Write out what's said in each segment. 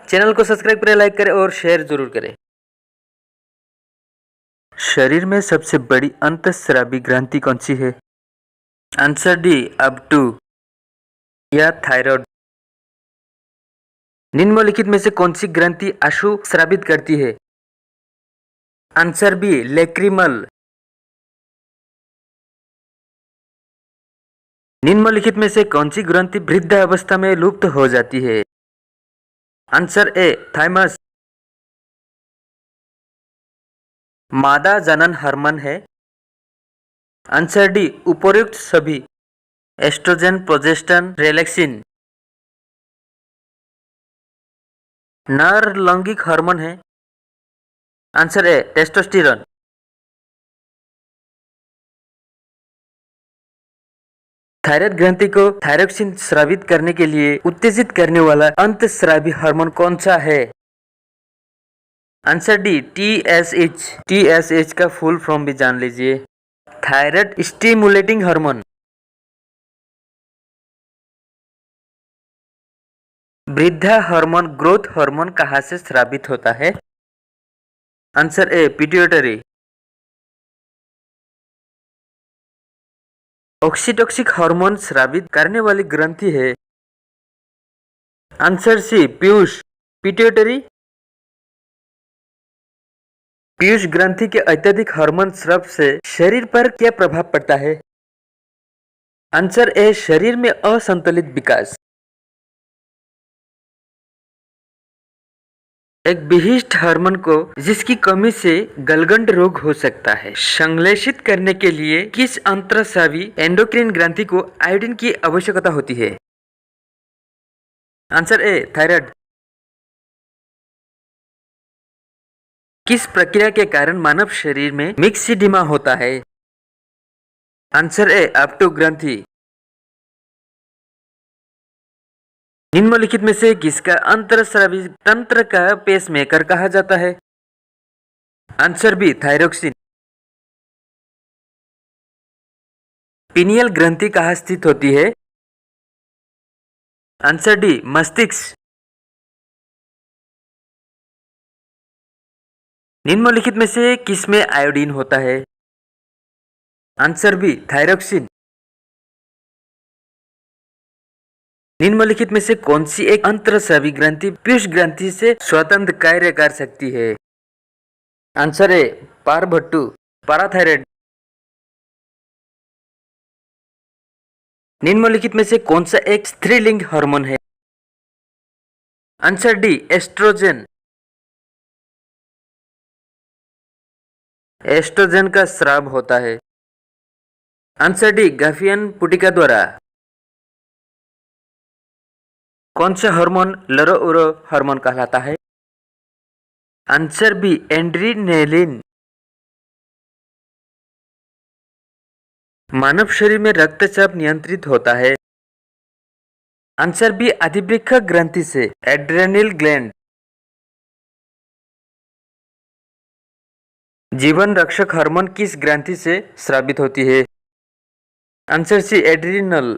Channel को subscribe करें, like करें और शेयर जरूर करें। शरीर में सबसे बड़ी अंतःस्रावी ग्रंथि कौन सी है? आंसर डी अब2 या थायराइड। निम्नलिखित में से कौन सी ग्रंथि आंसू स्रावित करती है? Answer B lacrimal. निम्नलिखित में से कौन सी ग्रंथि वृद्धावस्था में लुप्त हो जाती है? Answer A thymus. मादा जनन हार्मोन है? आंसर डी उपरोक्त सभी। Estrogen, progesterone, relaxin. नर लैंगिक हार्मोन है? आंसर ए टेस्टोस्टेरोन। थायराइड ग्रंथि को थायरोक्सिन स्रावित करने के लिए उत्तेजित करने वाला अंतःस्रावी हार्मोन कौन सा है? Answer D TSH। TSH का फुल फॉर्म भी जान लीजिए, थायराइड स्टिमुलेटिंग हार्मोन। वृद्धा हार्मोन ग्रोथ हार्मोन कहाँ से स्रावित होता है? Answer A pituitary. Oxytocic hormone स्रावित करने वाली ग्रंथि है? आंसर सी पीयूष। पिट्यूटरी। पीयूष ग्रंथि के अत्यधिक हार्मोन स्राव से शरीर पर क्या प्रभाव पड़ता है? आंसर ए शरीर में असंतुलित विकास। एक विशिष्ट हार्मोन को जिसकी कमी से गलगंड रोग हो सकता है संश्लेषित करने के लिए किस अंतःस्रावी एंडोक्राइन ग्रंथि को आयोडीन की आवश्यकता होती है? आंसर ए थायराइड। किस प्रक्रिया के कारण मानव शरीर में मिक्सिडिमा होता है? आंसर ए अब2 ग्रंथि। निम्नलिखित में से किसका अंतःस्रावी तंत्र का पेसमेकर कहा जाता है? Answer B thyroxine. पिनियल ग्रंथि कहाँ स्थित होती है? आंसर डी मस्तिष्क। निम्नलिखित में से किसमें आयोडीन होता है? Answer B thyroxine. निम्नलिखित में से कौन सी एक अंतःस्रावी ग्रंथि पीयूष ग्रंथि से स्वतंत्र कार्य कर सकती है? आंसर ए पारभट्टू पाराथायराइड। निम्नलिखित में से कौन सा एक स्त्रीलिंग हार्मोन है? Answer D oestrogen. एस्ट्रोजन का स्राव होता है? आंसर डी गैफियन पुटिका द्वारा। कौन सा हार्मोन लरो हार्मोन कहलाता है? Answer B adrenaline. मानव शरीर में रक्तचाप नियंत्रित होता है? आंसर बी अधिवृक्क ग्रंथि से एड्रेनल ग्लैंड। जीवन रक्षक हार्मोन किस ग्रंथि से स्रावित होती है? आंसर सी एड्रिनल।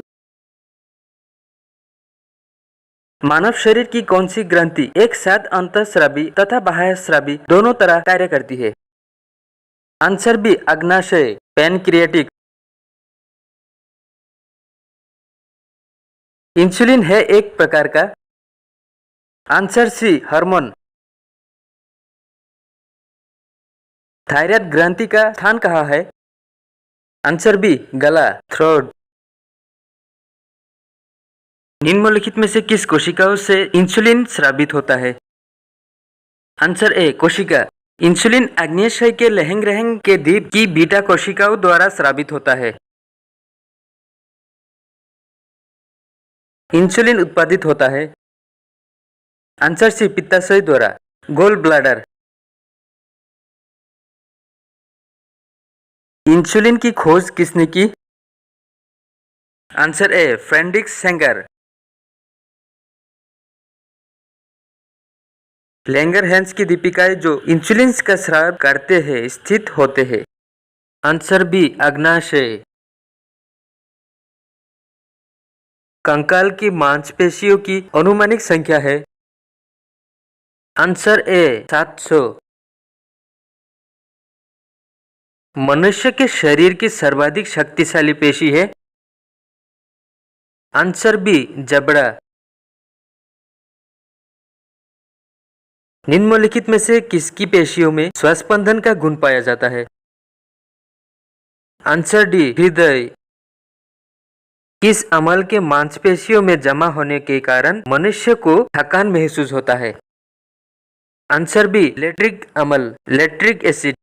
मानव शरीर की कौन सी ग्रंथि एक साथ अंतःस्रावी तथा बाह्यस्रावी दोनों तरह कार्य करती है? आंसर बी अग्नाशय पैनक्रियाटिक। इंसुलिन है एक प्रकार का? Answer C hormone. थायराइड ग्रंथि का स्थान कहाँ है? आंसर बी गला थ्रोट। निम्नलिखित में से किस कोशिकाओं से इंसुलिन स्रावित होता है? आंसर ए कोशिका। इंसुलिन आग्नेयशय के लहंग के द्वीप की बीटा कोशिकाओं द्वारा स्रावित होता है। इंसुलिन उत्पादित होता है? आंसर सी पित्ताशय द्वारा गोल ब्लैडर। इंसुलिन की खोज किसने की? Answer A Frederick Sanger. Langerhans की दीपिकाएं जो इंसुलिन का स्राव करते हैं स्थित होते हैं? आंसर बी अग्नाशय। कंकाल की मांसपेशियों की अनुमानिक संख्या है? Answer A 700। मनुष्य के शरीर की सर्वाधिक शक्तिशाली पेशी है। आंसर बी जबड़ा। निम्नलिखित में से किसकी पेशियों में श्वासबंधन का गुण पाया जाता है? आंसर डी हृदय। किस अम्ल के मांसपेशियों में जमा होने के कारण मनुष्य को थकान महसूस होता है? आंसर बी लैक्टिक अम्ल, लैक्टिक एसिड।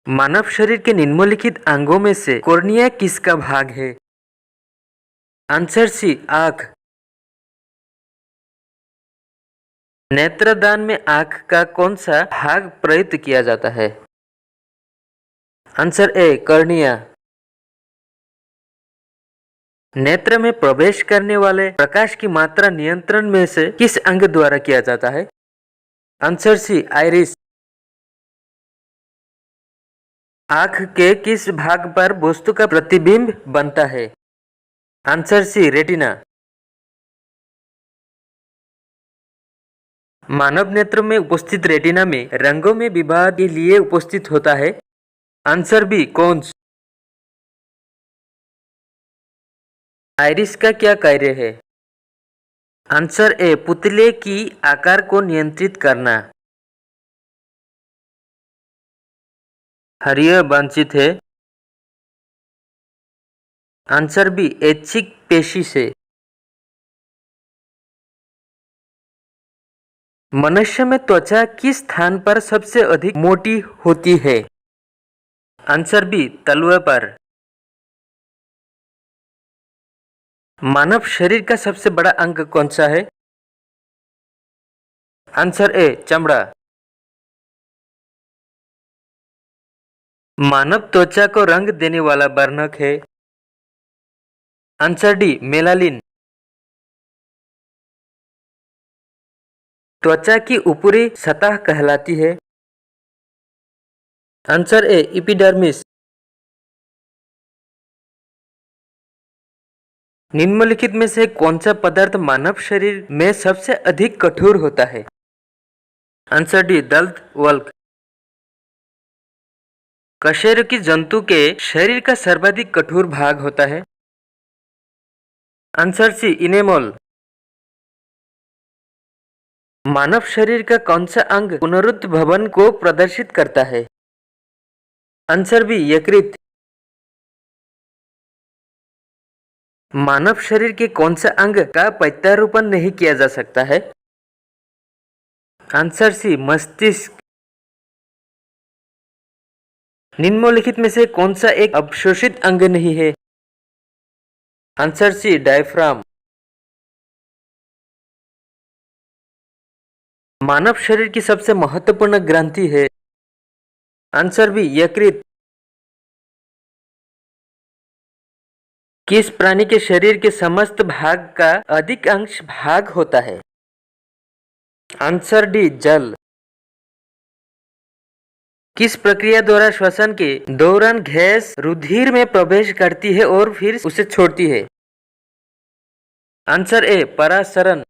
मानव शरीर के निम्नलिखित अंगों में से कॉर्निया किसका भाग है? आंसर सी आँख। नेत्रदान में आँख का कौन सा भाग प्रयुक्त किया जाता है? आंसर ए कर्निया। नेत्र में प्रवेश करने वाले प्रकाश की मात्रा नियंत्रण में से किस अंग द्वारा किया जाता है? Answer C iris. आँख के किस भाग पर वस्तु का प्रतिबिंब बनता है? आंसर सी रेटिना। मानव नेत्र में उपस्थित रेटिना में रंगों में विवाह के लिए उपस्थित होता है। Answer B cons. आइरिस का क्या कार्य है? आंसर ए पुतले की आकार को नियंत्रित करना। हरियर वंचित है। आंसर बी ऐच्छिक पेशी से। मनुष्य में त्वचा किस स्थान पर सबसे अधिक मोटी होती है? आंसर बी तलवे पर। मानव शरीर का सबसे बड़ा अंग कौन सा है? आंसर ए चमड़ा। मानव त्वचा को रंग देने वाला वर्णक है। Answer D melanin. त्वचा की ऊपरी सतह कहलाती है। आंसर ए एपिडर्मिस। निम्नलिखित में से कौन सा पदार्थ मानव शरीर में सबसे अधिक कठोर होता है? आंसर डी दंत वल्क। कशेरुकी जंतु के शरीर का सर्वाधिक कठोर भाग होता है। आंसर सी इनेमोल। मानव शरीर का कौन सा अंग पुनरुत्भवन को प्रदर्शित करता है? आंसर बी यकृत। मानव शरीर के कौन सा अंग का प्रत्यारोपण नहीं किया जा सकता है? आंसर सी मस्तिष्क। निम्नलिखित में से कौन सा एक अवशोषित अंग नहीं है? आंसर सी डायफ्राम। मानव शरीर की सबसे महत्वपूर्ण ग्रंथि है। आंसर बी यकृत। किस प्राणी के शरीर के समस्त भाग का अधिकांश भाग होता है? आंसर डी जल। किस प्रक्रिया द्वारा श्वसन के दौरान गैस रुधिर में प्रवेश करती है और फिर उसे छोड़ती है? Answer A परासरण।